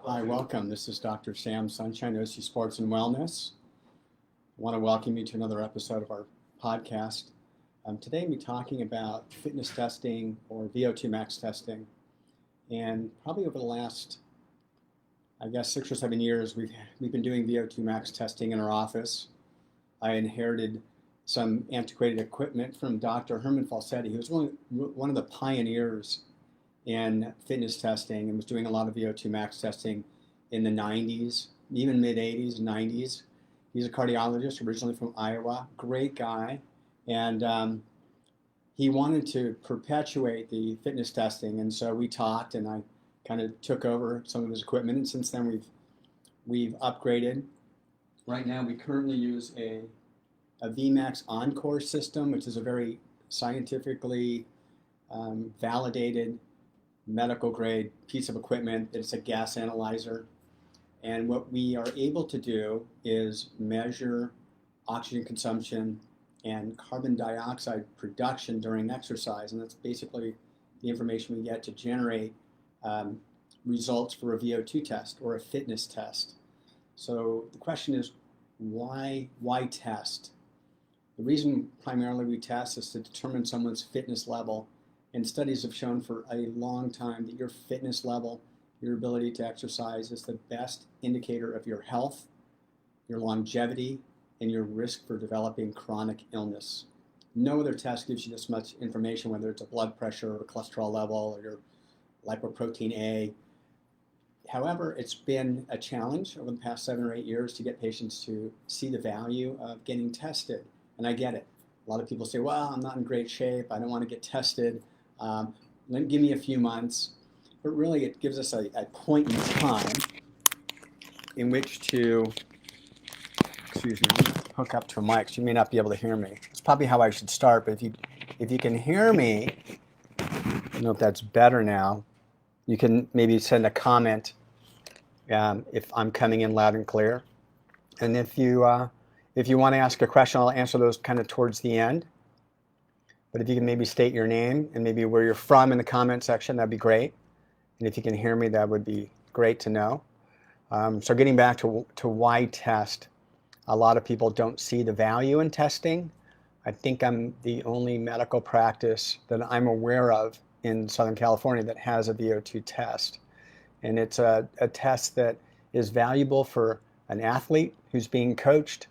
Hi, welcome. This is Dr. Sam Sunshine, OC Sports and Wellness. I want to welcome you to another episode of our podcast. Today, we'll be talking about fitness testing or VO2 max testing. And probably over the last, 6 or 7 years, we've been doing VO2 max testing in our office. I inherited some antiquated equipment from Dr. Herman Falsetti, who was one of the pioneers in fitness testing and was doing a lot of VO2 max testing in the 90s, even mid 80s, 90s. He's a cardiologist originally from Iowa, great guy. And he wanted to perpetuate the fitness testing. And so we talked and I kind of took over some of his equipment. And since then we've upgraded. Right now we currently use a VMAX Encore system, which is a very scientifically validated medical grade piece of equipment. It's a gas analyzer. And what we are able to do is measure oxygen consumption and carbon dioxide production during exercise. And that's basically the information we get to generate results for a VO2 test or a fitness test. So the question is, why test? The reason primarily we test is to determine someone's fitness level. And studies have shown for a long time that your fitness level, your ability to exercise, is the best indicator of your health, your longevity, and your risk for developing chronic illness. No other test gives you this much information, whether it's a blood pressure or cholesterol level or your lipoprotein A. However, it's been a challenge over the past 7 or 8 years to get patients to see the value of getting tested. And I get it. A lot of people say, well, I'm not in great shape. I don't want to get tested. Give me a few months. But really, it gives us a point in time in which to, hook up to a mic. So you may not be able to hear me. It's probably how I should start. But if you can hear me, I don't know if that's better now. You can maybe send a comment if I'm coming in loud and clear. And if you want to ask a question, I'll answer those kind of towards the end. But if you can maybe state your name and maybe where you're from in the comment section, that'd be great. And if you can hear me, that would be great to know. So getting back to why test, a lot of people don't see the value in testing. I think I'm the only medical practice that I'm aware of in Southern California that has a VO2 test. And it's a test that is valuable for an athlete who's being coached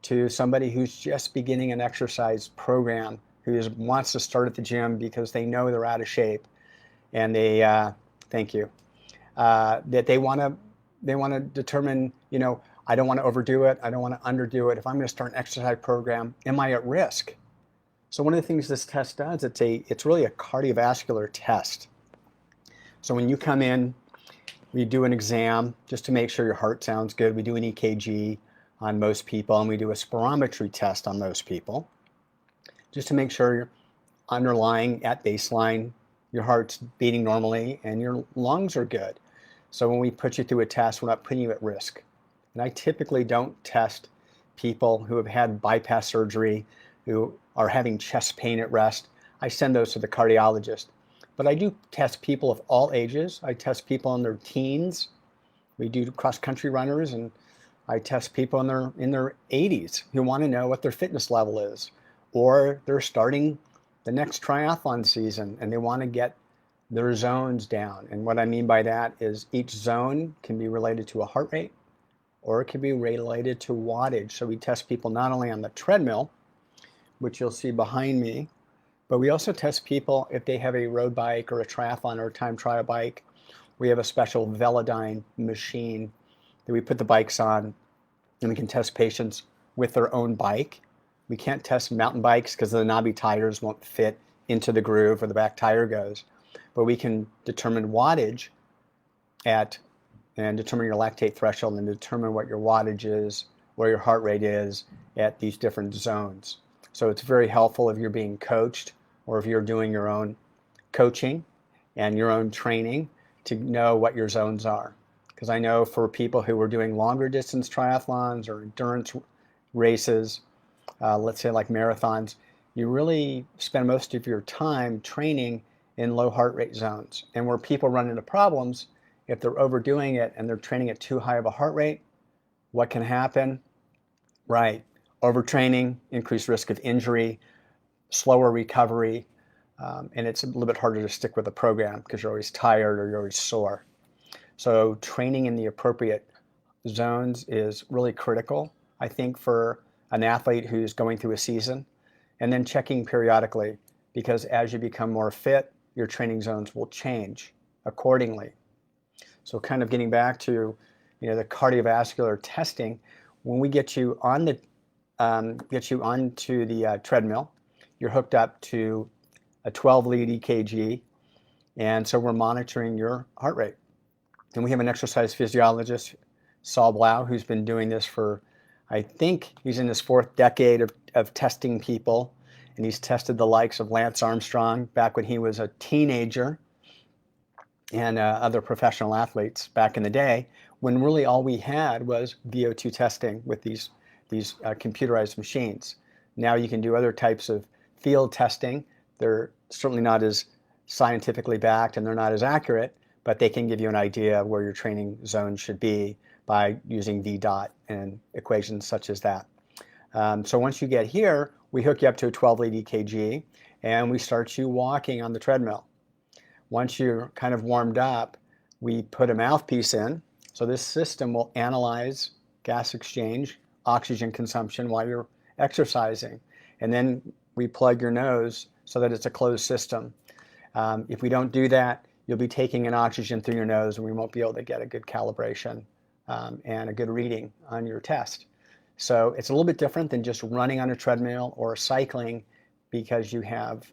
to somebody who's just beginning an exercise program, who wants to start at the gym because they know they're out of shape, and they that they want to determine, I don't want to overdo it, I don't want to underdo it. If I'm going to start an exercise program, am I at risk? So one of the things this test does, it's really a cardiovascular test. So when you come in, we do an exam just to make sure your heart sounds good. We do an EKG on most people, and we do a spirometry test on most people, just to make sure you're underlying at baseline, your heart's beating normally, and your lungs are good. So when we put you through a test, we're not putting you at risk. And I typically don't test people who have had bypass surgery, who are having chest pain at rest. I send those to the cardiologist. But I do test people of all ages. I test people in their teens. We do cross-country runners, and I test people in their 80s who want to know what their fitness level is. Or they're starting the next triathlon season and they want to get their zones down. And what I mean by that is each zone can be related to a heart rate or it can be related to wattage. So we test people not only on the treadmill, which you'll see behind me, but we also test people if they have a road bike or a triathlon or a time trial bike. We have a special Velodyne machine that we put the bikes on, and we can test patients with their own bike. We can't test mountain bikes because the knobby tires won't fit into the groove where the back tire goes. But we can determine wattage and determine your lactate threshold and determine what your wattage is, where your heart rate is at these different zones. So it's very helpful if you're being coached or if you're doing your own coaching and your own training to know what your zones are. Because I know for people who are doing longer distance triathlons or endurance races, let's say like marathons, you really spend most of your time training in low heart rate zones. And where people run into problems if they're overdoing it and they're training at too high of a heart rate, what can happen? Right, overtraining, increased risk of injury, slower recovery, and it's a little bit harder to stick with a program because you're always tired or you're always sore. So training in the appropriate zones is really critical, I think, for an athlete who's going through a season, and then checking periodically, because as you become more fit, your training zones will change accordingly. So kind of getting back to, the cardiovascular testing, when we get you on the onto the treadmill, you're hooked up to a 12-lead EKG, and so we're monitoring your heart rate. And we have an exercise physiologist, Saul Blau, who's been doing this for, I think he's in his 4th decade of testing people, and he's tested the likes of Lance Armstrong back when he was a teenager, and other professional athletes back in the day, when really all we had was VO2 testing with these computerized machines. Now you can do other types of field testing. They're certainly not as scientifically backed and they're not as accurate, but they can give you an idea of where your training zone should be by using VDOT and equations such as that. So once you get here, we hook you up to a 12-lead EKG and we start you walking on the treadmill. Once you're kind of warmed up, we put a mouthpiece in. So this system will analyze gas exchange, oxygen consumption while you're exercising. And then we plug your nose so that it's a closed system. If we don't do that, you'll be taking in oxygen through your nose and we won't be able to get a good calibration and a good reading on your test. So it's a little bit different than just running on a treadmill or cycling, because you have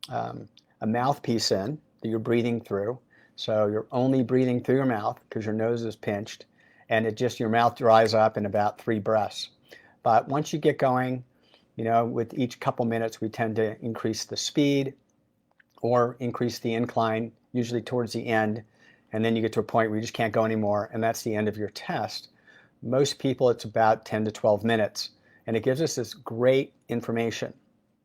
a mouthpiece in that you're breathing through. So you're only breathing through your mouth because your nose is pinched, and your mouth dries up in about 3 breaths. But once you get going, with each couple minutes, we tend to increase the speed or increase the incline, usually towards the end. And then you get to a point where you just can't go anymore, and that's the end of your test. Most people, it's about 10 to 12 minutes, and it gives us this great information.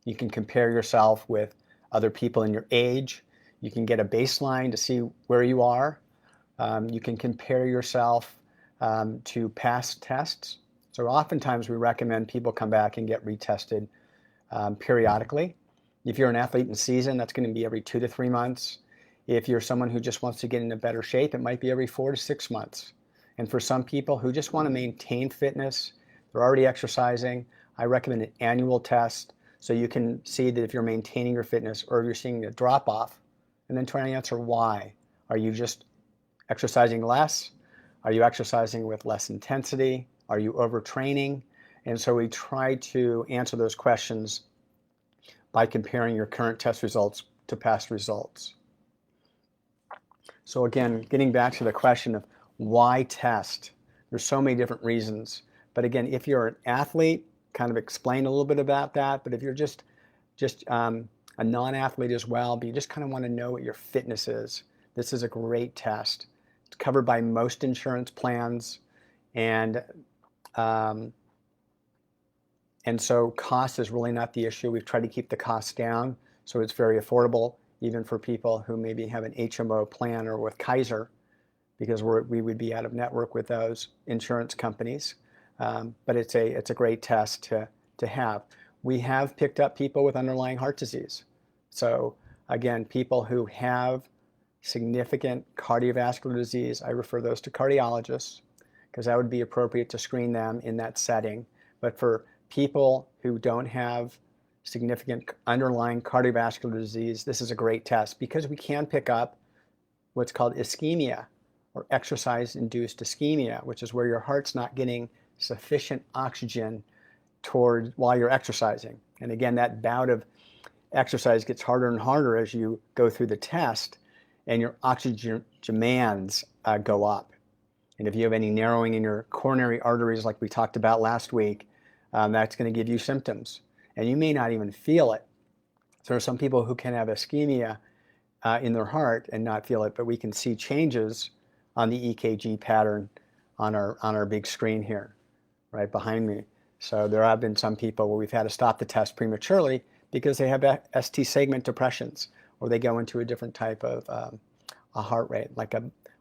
You can compare yourself with other people in your age. You can get a baseline to see where you are. You can compare yourself to past tests. So oftentimes we recommend people come back and get retested periodically. If you're an athlete in season, that's going to be every 2 to 3 months. If you're someone who just wants to get into better shape, it might be every 4 to 6 months. And for some people who just want to maintain fitness, they're already exercising, I recommend an annual test so you can see that if you're maintaining your fitness or if you're seeing a drop off, and then try to answer why. Are you just exercising less? Are you exercising with less intensity? Are you overtraining? And so we try to answer those questions by comparing your current test results to past results. So again, getting back to the question of why test? There's so many different reasons. But again, if you're an athlete, kind of explain a little bit about that. But if you're just a non-athlete as well, but you just kind of want to know what your fitness is, this is a great test. It's covered by most insurance plans, and so cost is really not the issue. We've tried to keep the costs down so it's very affordable, even for people who maybe have an HMO plan or with Kaiser, because we would be out of network with those insurance companies. But it's a great test to have. We have picked up people with underlying heart disease. So again, people who have significant cardiovascular disease, I refer those to cardiologists because that would be appropriate to screen them in that setting. But for people who don't have significant underlying cardiovascular disease, this is a great test because we can pick up what's called ischemia or exercise-induced ischemia, which is where your heart's not getting sufficient oxygen while you're exercising. And again, that bout of exercise gets harder and harder as you go through the test, and your oxygen demands go up. And if you have any narrowing in your coronary arteries like we talked about last week, that's going to give you symptoms. And you may not even feel it. So there are some people who can have ischemia in their heart and not feel it, but we can see changes on the EKG pattern on our big screen here, right behind me. So there have been some people where we've had to stop the test prematurely because they have ST segment depressions, or they go into a different type of a heart rate, like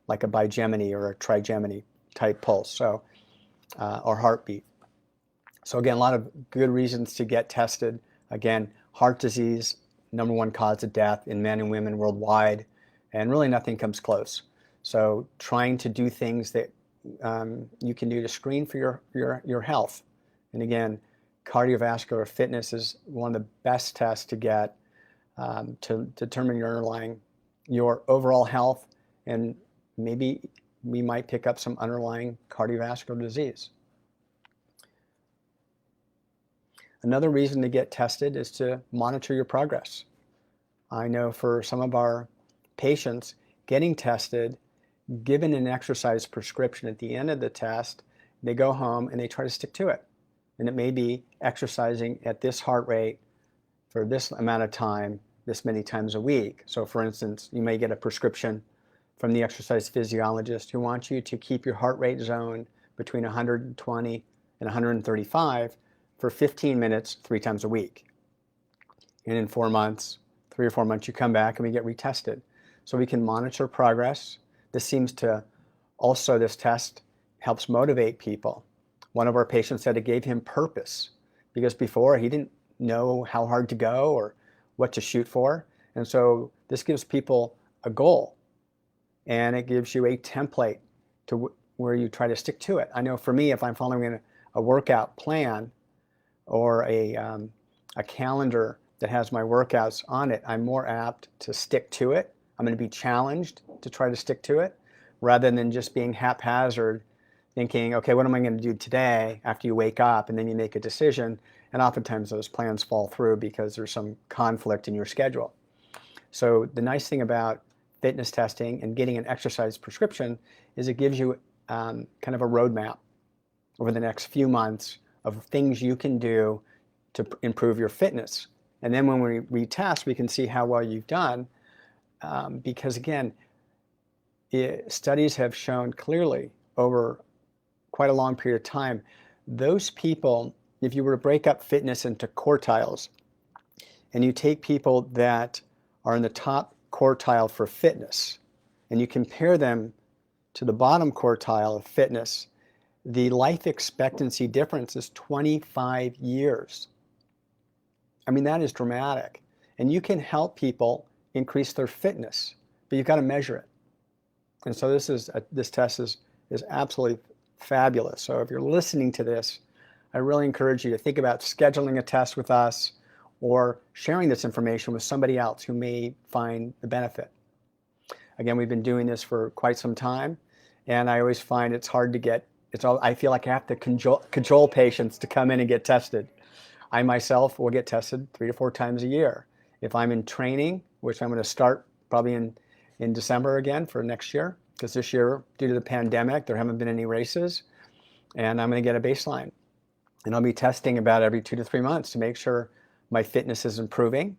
like a bigeminy or a trigeminy type pulse, so or heartbeat. So again, a lot of good reasons to get tested. Again, heart disease, #1 cause of death in men and women worldwide, and really nothing comes close. So trying to do things that you can do to screen for your health. And again, cardiovascular fitness is one of the best tests to get to determine your overall health, and maybe we might pick up some underlying cardiovascular disease. Another reason to get tested is to monitor your progress. I know for some of our patients, getting tested, given an exercise prescription at the end of the test, they go home and they try to stick to it. And it may be exercising at this heart rate for this amount of time, this many times a week. So for instance, you may get a prescription from the exercise physiologist who wants you to keep your heart rate zone between 120 and 135 for 15 minutes 3 times a week. And in 4 months, 3 or 4 months, you come back and we get retested. So we can monitor progress. This test helps motivate people. One of our patients said it gave him purpose, because before he didn't know how hard to go or what to shoot for. And so this gives people a goal, and it gives you a template to where you try to stick to it. I know for me, if I'm following a workout plan or a calendar that has my workouts on it, I'm more apt to stick to it. I'm going to be challenged to try to stick to it, rather than just being haphazard, thinking, okay, what am I going to do today, after you wake up, and then you make a decision, and oftentimes those plans fall through because there's some conflict in your schedule. So the nice thing about fitness testing and getting an exercise prescription is it gives you kind of a roadmap over the next few months of things you can do to improve your fitness. And then when we retest, we can see how well you've done, because again, studies have shown clearly over quite a long period of time, those people, if you were to break up fitness into quartiles, and you take people that are in the top quartile for fitness, and you compare them to the bottom quartile of fitness, the life expectancy difference is 25 years. I mean, that is dramatic. And you can help people increase their fitness, but you've got to measure it. And so this test is absolutely fabulous. So if you're listening to this, I really encourage you to think about scheduling a test with us or sharing this information with somebody else who may find the benefit. Again, we've been doing this for quite some time, and I always find it's hard to get, I feel like I have to cajole patients to come in and get tested. I myself will get tested 3 to 4 times a year. If I'm in training, which I'm going to start probably in December again for next year, because this year, due to the pandemic, there haven't been any races, and I'm going to get a baseline. And I'll be testing about every 2 to 3 months to make sure my fitness is improving.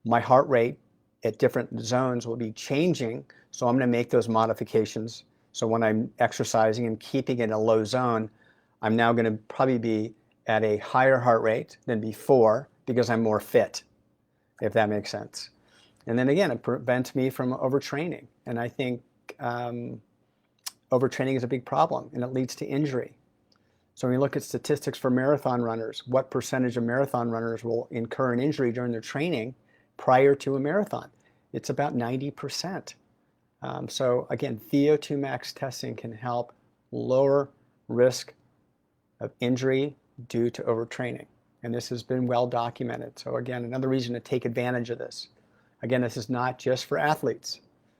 My heart rate at different zones will be changing, so I'm going to make those modifications. So when I'm exercising and keeping it in a low zone, I'm now going to probably be at a higher heart rate than before because I'm more fit, if that makes sense. And then again, it prevents me from overtraining. And I think overtraining is a big problem, and it leads to injury. So when you look at statistics for marathon runners, what percentage of marathon runners will incur an injury during their training prior to a marathon? It's about 90%. So again, VO2 max testing can help lower risk of injury due to overtraining. And this has been well documented. So again, another reason to take advantage of this. Again, this is not just for athletes.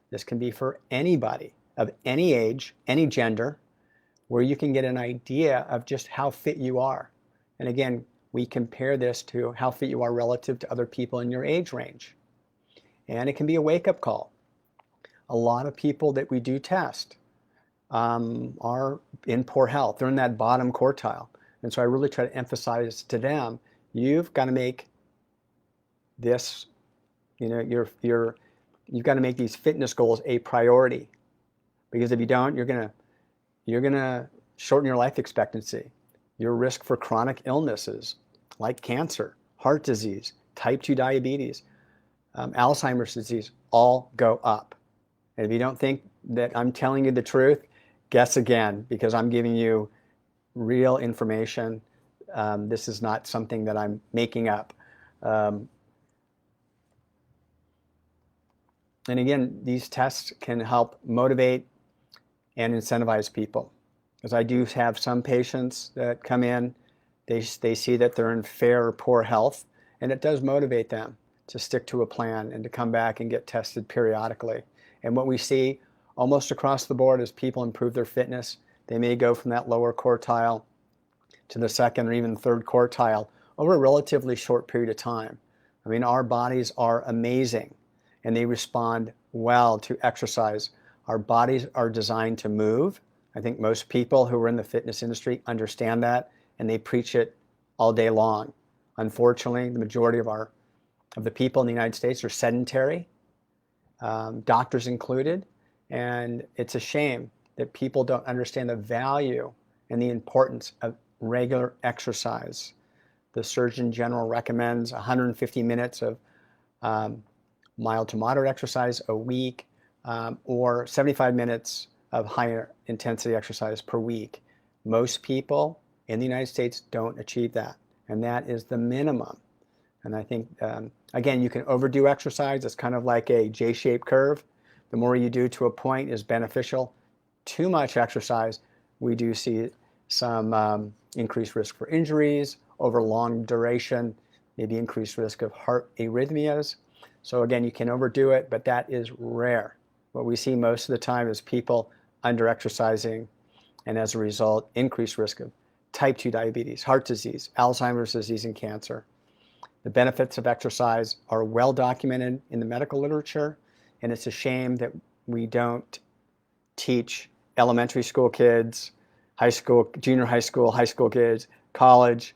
This can be for anybody of any age, any gender, where you can get an idea of just how fit you are. And again, we compare this to how fit you are relative to other people in your age range. And it can be a wake-up call. A lot of people that we do test are in poor health. They're in that bottom quartile. And so I really try to emphasize to them, you've got to make this, you've got to make these fitness goals a priority. Because if you don't, you're going to shorten your life expectancy. Your risk for chronic illnesses like cancer, heart disease, type 2 diabetes, Alzheimer's disease, all go up. And if you don't think that I'm telling you the truth, guess again, because I'm giving you real information. This is not something that I'm making up. And again, these tests can help motivate and incentivize people. Because I do have some patients that come in, they see that they're in fair or poor health, and it does motivate them to stick to a plan and to come back and get tested periodically. And what we see almost across the board is people improve their fitness. They may go from that lower quartile to the second or even third quartile over a relatively short period of time. I mean, our bodies are amazing and they respond well to exercise. Our bodies are designed to move. I think most people who are in the fitness industry understand that, and they preach it all day long. Unfortunately, the majority of the people in the United States are sedentary, doctors included, and it's a shame that people don't understand the value and the importance of regular exercise. The Surgeon General recommends 150 minutes of mild to moderate exercise a week, or 75 minutes of higher intensity exercise per week. Most people in the United States don't achieve that, and that is the minimum. And I think, again, you can overdo exercise. It's kind of like a J-shaped curve. The more you do to a point is beneficial. Too much exercise, we do see some increased risk for injuries over long duration, maybe increased risk of heart arrhythmias. So again, you can overdo it, but that is rare. What we see most of the time is people under-exercising, and as a result, increased risk of type 2 diabetes, heart disease, Alzheimer's disease, and cancer. The benefits of exercise are well documented in the medical literature, and it's a shame that we don't teach elementary school kids, high school, junior high school kids, college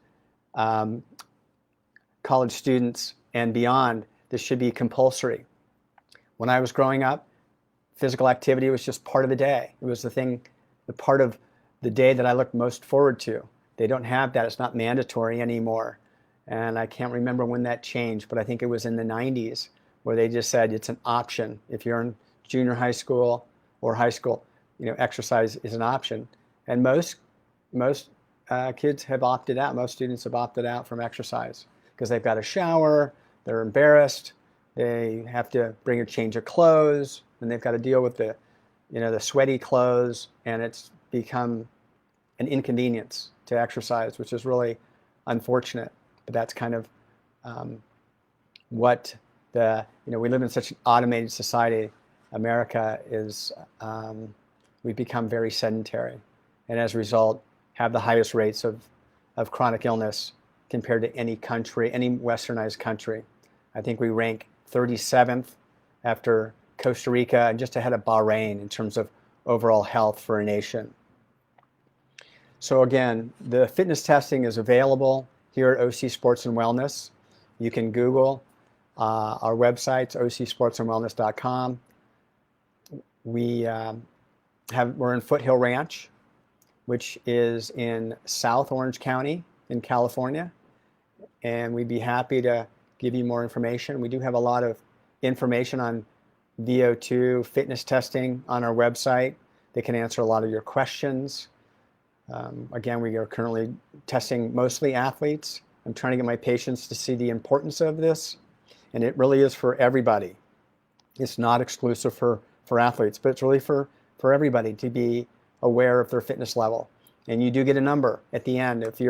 students, and beyond. This should be compulsory. When I was growing up, physical activity was just part of the day. It was the part of the day that I looked most forward to. They don't have that. It's not mandatory anymore. And I can't remember when that changed, but I think it was in the 90s where they just said it's an option. If you're in junior high school or high school, exercise is an option. And most kids have opted out. Most students have opted out from exercise because they've got a shower, they're embarrassed, they have to bring a change of clothes, and they've got to deal with the sweaty clothes, and it's become an inconvenience to exercise, which is really unfortunate. But that's kind of what we live in such an automated society. America is, we've become very sedentary, and as a result, have the highest rates of chronic illness compared to any country, any westernized country. I think we rank 37th after Costa Rica and just ahead of Bahrain in terms of overall health for a nation. So again, the fitness testing is available here at OC Sports and Wellness. You can Google our websites, ocsportsandwellness.com. We're in Foothill Ranch, which is in South Orange County in California, and we'd be happy to give you more information. We do have a lot of information on VO2 fitness testing on our website. They can answer a lot of your questions. Again, we are currently testing mostly athletes. I'm trying to get my patients to see the importance of this, and it really is for everybody. It's not exclusive for athletes, but it's really for everybody to be aware of their fitness level. And you do get a number at the end. If we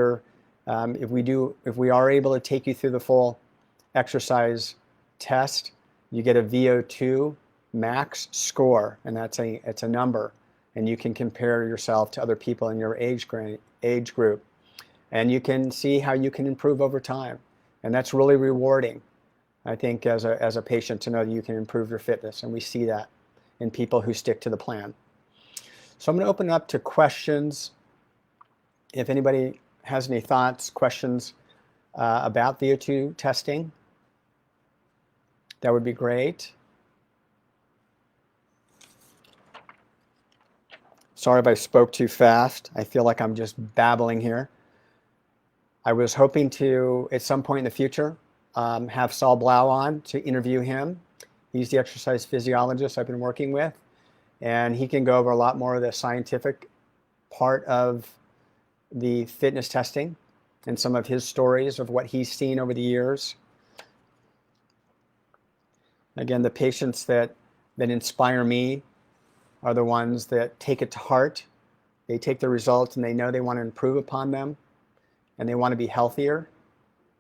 are able to take you through the full exercise test, you get a VO2 Max score, and it's a number, and you can compare yourself to other people in your age group, and you can see how you can improve over time, and that's really rewarding, I think, as a patient, to know that you can improve your fitness, and we see that in people who stick to the plan. So I'm going to open up to questions. If anybody has any thoughts, questions about VO2 testing, that would be great. Sorry if I spoke too fast. I feel like I'm just babbling here. I was hoping to, at some point in the future, have Saul Blau on to interview him. He's the exercise physiologist I've been working with, and he can go over a lot more of the scientific part of the fitness testing and some of his stories of what he's seen over the years. Again, the patients that inspire me are the ones that take it to heart. They take the results and they know they want to improve upon them, and they want to be healthier.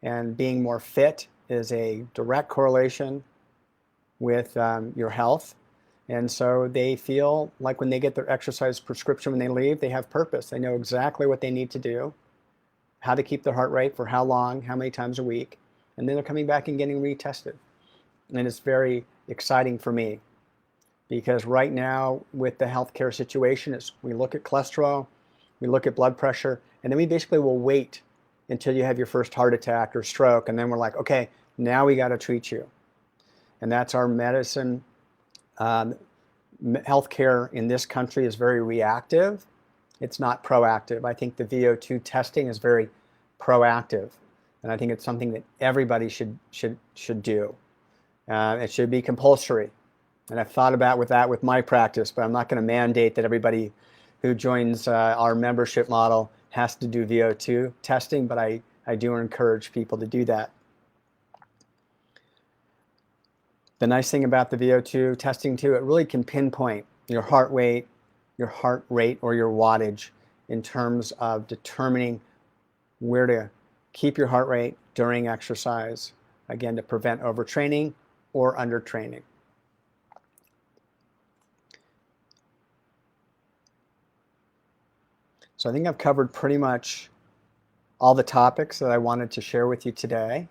And being more fit is a direct correlation with your health. And so they feel like when they get their exercise prescription when they leave, they have purpose. They know exactly what they need to do, how to keep their heart rate for how long, how many times a week, and then they're coming back and getting retested. And it's very exciting for me, because right now with the healthcare situation, we look at cholesterol, we look at blood pressure, and then we basically will wait until you have your first heart attack or stroke, and then we're like, okay, now we got to treat you. And that's our medicine. Healthcare in this country is very reactive. It's not proactive. I think the VO2 testing is very proactive, and I think it's something that everybody should do. It should be compulsory. And I've thought about with my practice, but I'm not going to mandate that everybody who joins our membership model has to do VO2 testing, but I do encourage people to do that. The nice thing about the VO2 testing too, it really can pinpoint your heart rate or your wattage in terms of determining where to keep your heart rate during exercise, again, to prevent overtraining or undertraining. So I think I've covered pretty much all the topics that I wanted to share with you today.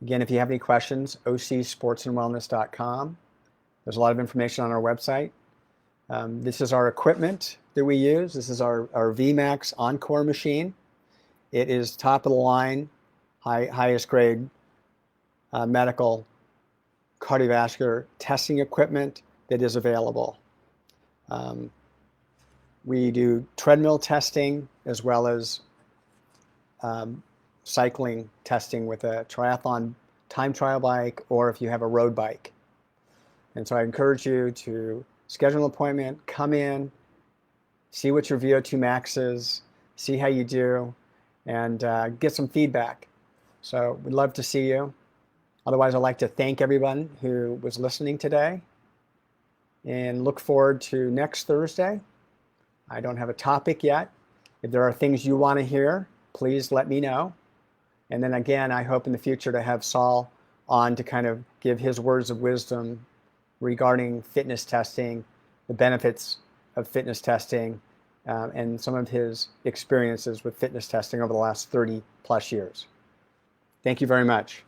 Again, if you have any questions, ocsportsandwellness.com. There's a lot of information on our website. This is our equipment that we use. This is our VMAX Encore machine. It is top of the line, highest grade medical cardiovascular testing equipment that is available. We do treadmill testing as well as cycling testing with a triathlon time trial bike, or if you have a road bike. And so I encourage you to schedule an appointment, come in, see what your VO2 max is, see how you do, and get some feedback. So we'd love to see you. Otherwise, I'd like to thank everyone who was listening today, and look forward to next Thursday. I don't have a topic yet. If there are things you want to hear, please let me know. And then again, I hope in the future to have Saul on to kind of give his words of wisdom regarding fitness testing, the benefits of fitness testing, and some of his experiences with fitness testing over the last 30 plus years. Thank you very much.